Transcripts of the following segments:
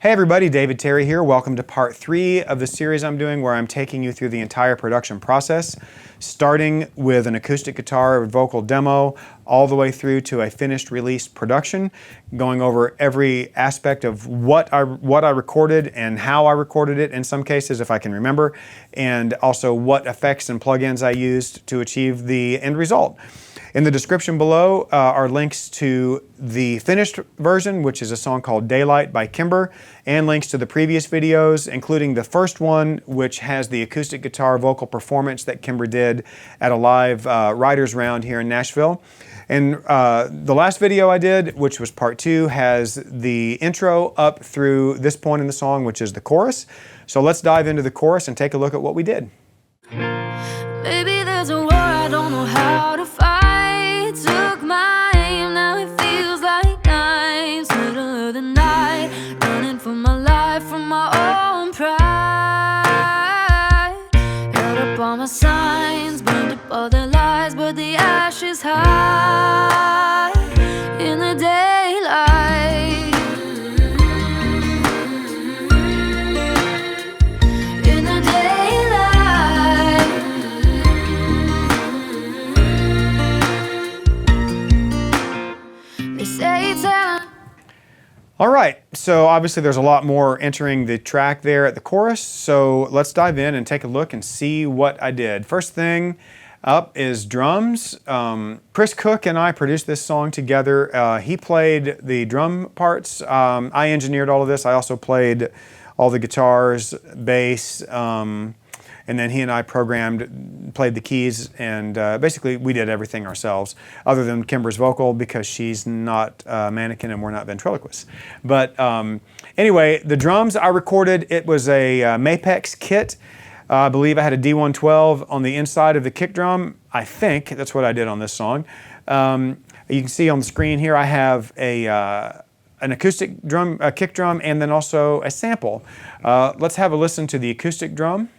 Hey everybody, David Terry here. Welcome to part 3 of the series I'm doing where I'm taking you through the entire production process, starting with an acoustic guitar vocal demo all the way through to a finished release production, going over every aspect of what I recorded and how I recorded it in some cases if I can remember, and also what effects and plugins I used to achieve the end result. In the description below are links to the finished version, which is a song called Daylight by Kimber, and links to the previous videos, including the first one, which has the acoustic guitar vocal performance that Kimber did at a live writers round here in Nashville. And the last video I did, which was part 2, has the intro up through this point in the song, which is the chorus. So let's dive into the chorus and take a look at what we did. Maybe there's a war I don't know how to fight. Took my aim, now it feels like knives. Middle of the night, running for my life from my own pride. Held up all my signs, burned up all the lies, but the ashes high in the daylight. In the daylight. They say time. All right, so obviously there's a lot more entering the track there at the chorus, so let's dive in and take a look and see what I did. First thing up is drums. Chris Cook and I produced this song together. He played the drum parts. I engineered all of this. I also played all the guitars, bass, and then he and I played the keys, and basically we did everything ourselves, other than Kimber's vocal because she's not a mannequin and we're not ventriloquists. But anyway, the drums I recorded, it was a Mapex kit. I believe I had a D112 on the inside of the kick drum. I think that's what I did on this song. You can see on the screen here I have an acoustic drum, a kick drum, and then also a sample. Let's have a listen to the acoustic drum.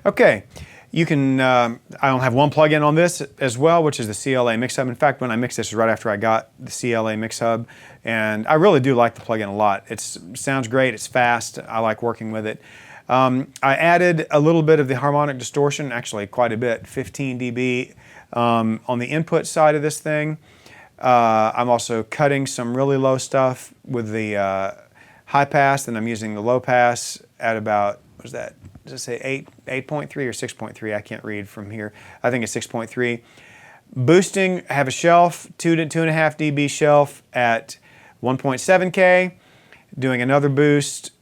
Okay, you can, I don't have one plugin on this as well, which is the CLA Mix Hub. In fact, when I mixed this right after I got the CLA Mix Hub, and I really do like the plugin a lot. It sounds great, it's fast, I like working with it. I added a little bit of the harmonic distortion, actually quite a bit, 15 dB on the input side of this thing. I'm also cutting some really low stuff with the high pass, and I'm using the low pass at about, what is that? Does it say 8.3 or 6.3? I can't read from here. I think it's 6.3. Boosting, I have a shelf, 2 to 2.5 dB shelf at 1.7K. Doing another boost,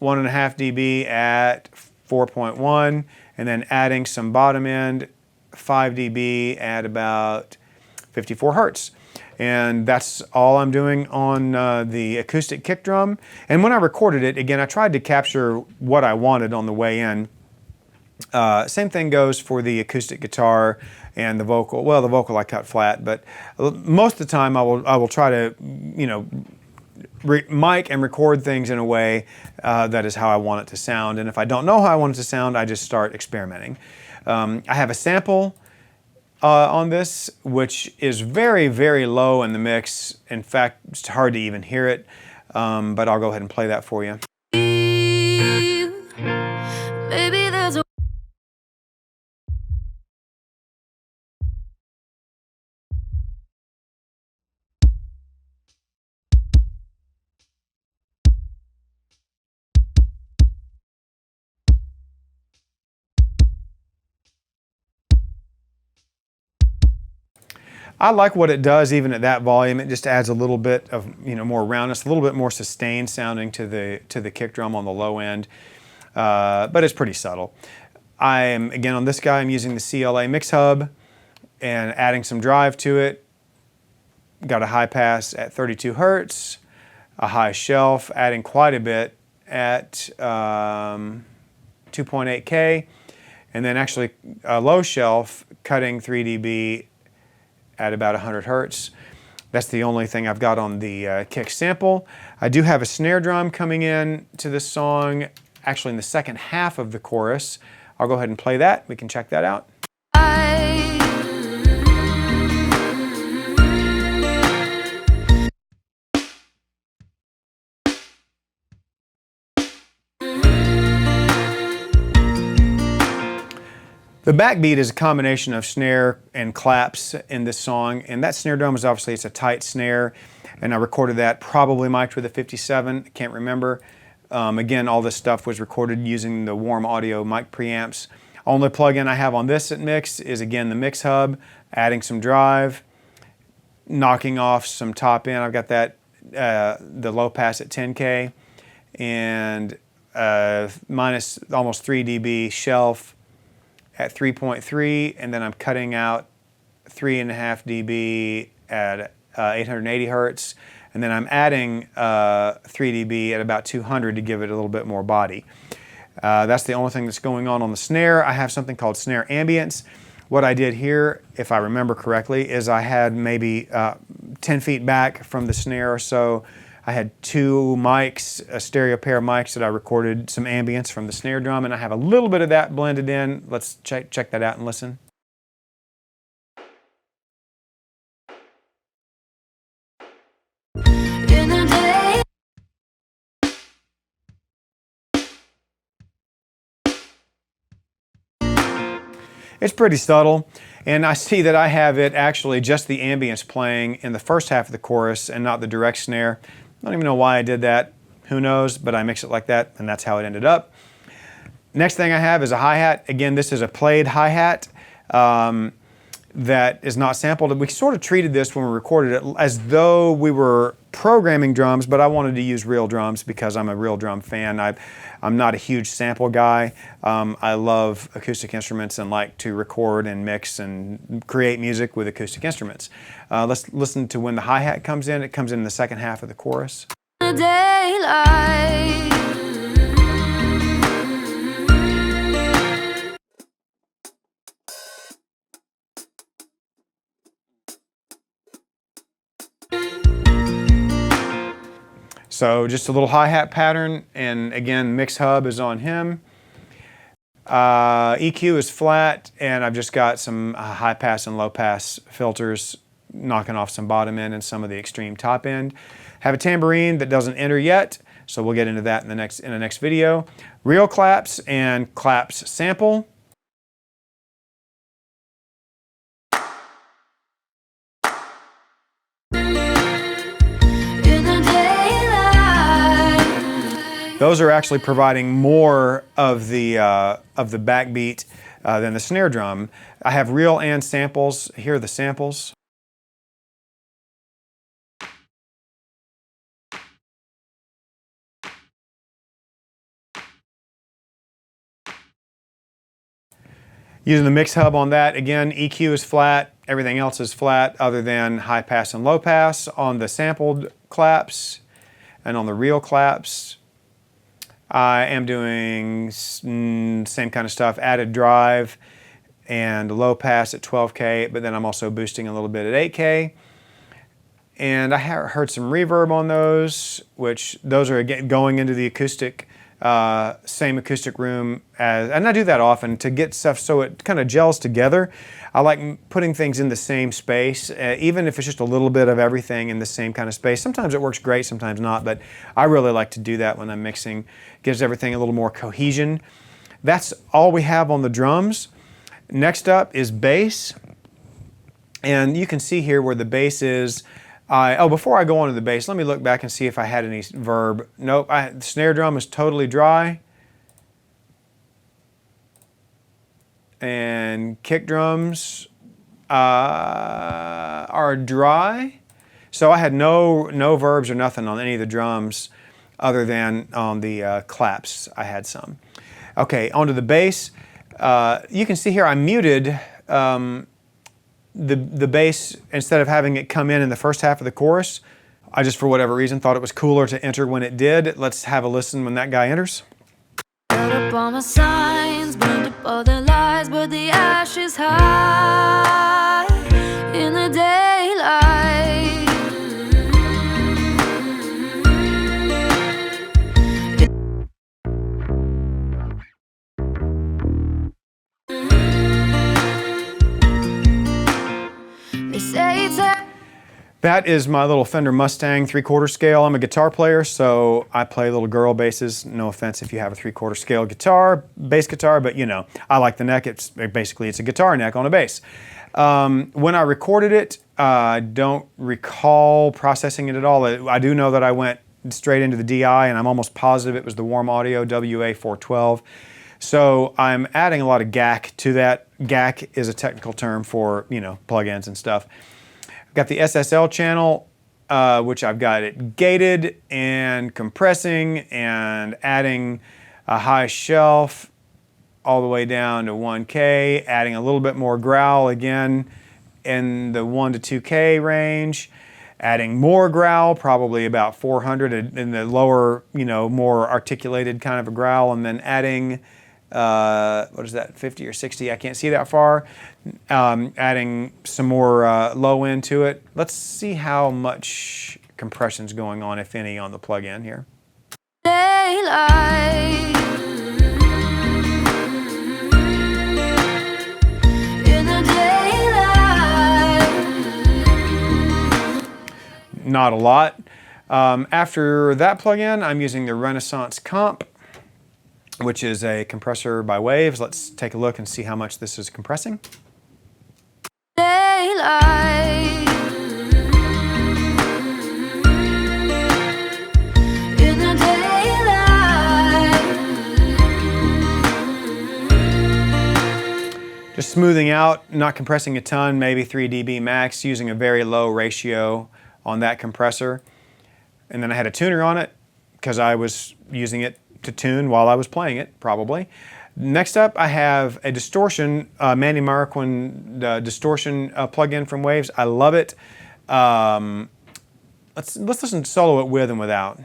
1.5 dB at 4.1, and then adding some bottom end, 5 dB at about 54 hertz. And that's all I'm doing on the acoustic kick drum. And when I recorded it, again, I tried to capture what I wanted on the way in. Same thing goes for the acoustic guitar and the vocal. Well, the vocal I cut flat, but most of the time I will try to, you know, mic and record things in a way that is how I want it to sound. And if I don't know how I want it to sound, I just start experimenting. I have a sample on this, which is very, very low in the mix. In fact, it's hard to even hear it, but I'll go ahead and play that for you. Maybe there's a I like what it does even at that volume. It just adds a little bit of, you know, more roundness, a little bit more sustained sounding to the kick drum on the low end, but it's pretty subtle. I am, again, on this guy, I'm using the CLA Mix Hub and adding some drive to it. Got a high pass at 32 hertz, a high shelf, adding quite a bit at 2.8K, and then actually a low shelf, cutting 3 dB at about 100 hertz. That's the only thing I've got on the kick sample. I do have a snare drum coming in to this song, actually in the second half of the chorus. I'll go ahead and play that. We can check that out. The backbeat is a combination of snare and claps in this song, and that snare drum is obviously, it's a tight snare, and I recorded that probably mic'd with a 57, can't remember. Again, all this stuff was recorded using the Warm Audio mic preamps. Only plugin I have on this at Mix is again the Mix Hub, adding some drive, knocking off some top end. I've got that, the low pass at 10K, and minus almost 3 dB shelf at 3.3, and then I'm cutting out 3.5 dB at 880 hertz, and then I'm adding 3 dB at about 200 to give it a little bit more body. That's the only thing that's going on the snare. I have something called snare ambience. What I did here, if I remember correctly, is I had maybe 10 feet back from the snare or so, I had 2 mics, a stereo pair of mics that I recorded some ambience from the snare drum, and I have a little bit of that blended in. Let's check that out and listen. It's pretty subtle, and I see that I have it actually just the ambience playing in the first half of the chorus and not the direct snare. I don't even know why I did that. Who knows, but I mix it like that, and that's how it ended up. Next thing I have is a hi-hat. Again, this is a played hi-hat that is not sampled. We sort of treated this when we recorded it as though we were programming drums, but I wanted to use real drums because I'm a real drum fan. I'm not a huge sample guy. I love acoustic instruments and like to record and mix and create music with acoustic instruments. Let's listen to when the hi-hat comes in. It comes in the second half of the chorus. So just a little hi-hat pattern, and again, Mix Hub is on him. EQ is flat, and I've just got some high pass and low pass filters, knocking off some bottom end and some of the extreme top end. Have a tambourine that doesn't enter yet, so we'll get into that in the next video. Real claps and claps sample. Those are actually providing more of the backbeat than the snare drum. I have real and samples. Here are the samples. Using the Mix Hub on that, again, EQ is flat, everything else is flat other than high pass and low pass on the sampled claps, and on the real claps, I am doing same kind of stuff, added drive and low pass at 12K, but then I'm also boosting a little bit at 8K. And I heard some reverb on those, which those are again going into the acoustic, same acoustic room as, and I do that often to get stuff so it kind of gels together. I like putting things in the same space, even if it's just a little bit of everything in the same kind of space. Sometimes it works great, sometimes not, but I really like to do that when I'm mixing. Gives everything a little more cohesion. That's all we have on the drums. Next up is bass, and you can see here where the bass is. Before I go on to the bass, let me look back and see if I had any verb. Nope, the snare drum is totally dry. And kick drums are dry. So I had no verbs or nothing on any of the drums other than on the claps. I had some. Okay, onto the bass. You can see here I muted the bass instead of having it come in the first half of the chorus. I just, for whatever reason, thought it was cooler to enter when it did. Let's have a listen when that guy enters. Cut up all my signs, burned up all the lies, but the ashes high in the day. They say it's That is my little Fender Mustang 3/4 scale. I'm a guitar player, so I play little girl basses. No offense if you have a 3/4 scale guitar, bass guitar, but you know, I like the neck. It's basically it's a guitar neck on a bass. When I recorded it, I don't recall processing it at all. I do know that I went straight into the DI, and I'm almost positive it was the Warm Audio WA412. So I'm adding a lot of GAC to that. GAC is a technical term for, you know, plugins and stuff. I've got the SSL channel, which I've got it gated and compressing and adding a high shelf all the way down to 1K, adding a little bit more growl again in the 1 to 2K range, adding more growl, probably about 400 in the lower, you know, more articulated kind of a growl, and then adding, what is that, 50 or 60? I can't see that far. Adding some more low end to it. Let's see how much compression's going on, if any, on the plug-in here. daylight. In the daylight. Not a lot. After that plug-in, I'm using the Renaissance Comp, which is a compressor by Waves. Let's take a look and see how much this is compressing. Daylight. In the daylight. Just smoothing out, not compressing a ton, maybe 3 dB max, using a very low ratio on that compressor. And then I had a tuner on it because I was using it to tune while I was playing it, probably. Next up, I have a distortion, Manny Marroquin distortion plugin from Waves. I love it. Let's listen to solo it with and without.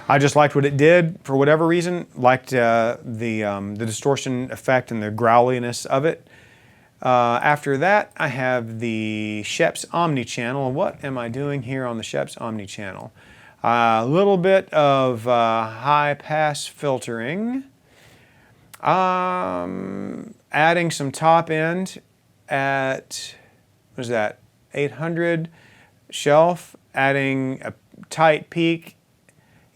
I just liked what it did for whatever reason. Liked the distortion effect and the growliness of it. After that, I have the Schoeps Omni channel. What am I doing here on the Schoeps Omni channel? A little bit of high pass filtering. Adding some top end at, what is that, 800 shelf. Adding a tight peak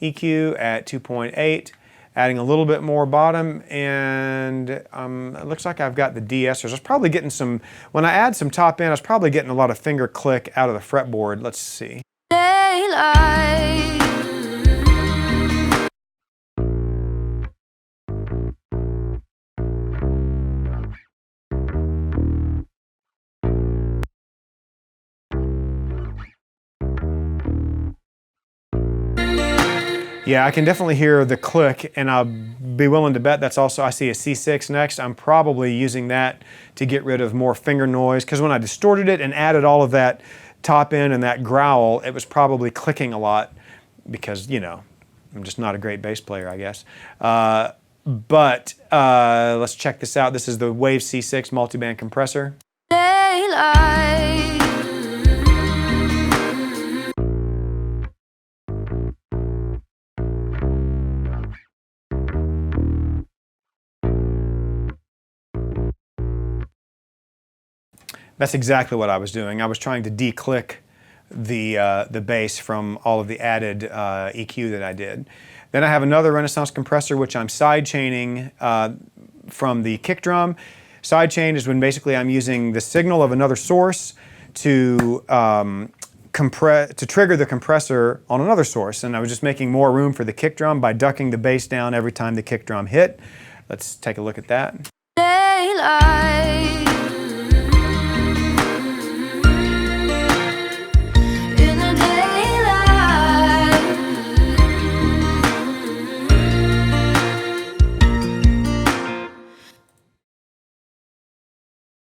EQ at 2.8, adding a little bit more bottom, and it looks like I've got the de-essers. I was probably getting some, when I add some top end, I was probably getting a lot of finger click out of the fretboard. Let's see. Daylight. Yeah, I can definitely hear the click, and I'll be willing to bet that's also, I see a C6 next. I'm probably using that to get rid of more finger noise, because when I distorted it and added all of that top end and that growl, it was probably clicking a lot because, you know, I'm just not a great bass player, I guess. But let's check this out. This is the Waves C6 multiband compressor. Daylight. That's exactly what I was doing. I was trying to de-click the bass from all of the added EQ that I did. Then I have another Renaissance compressor, which I'm side chaining from the kick drum. Side chain is when basically I'm using the signal of another source to trigger the compressor on another source. And I was just making more room for the kick drum by ducking the bass down every time the kick drum hit. Let's take a look at that. Daylight.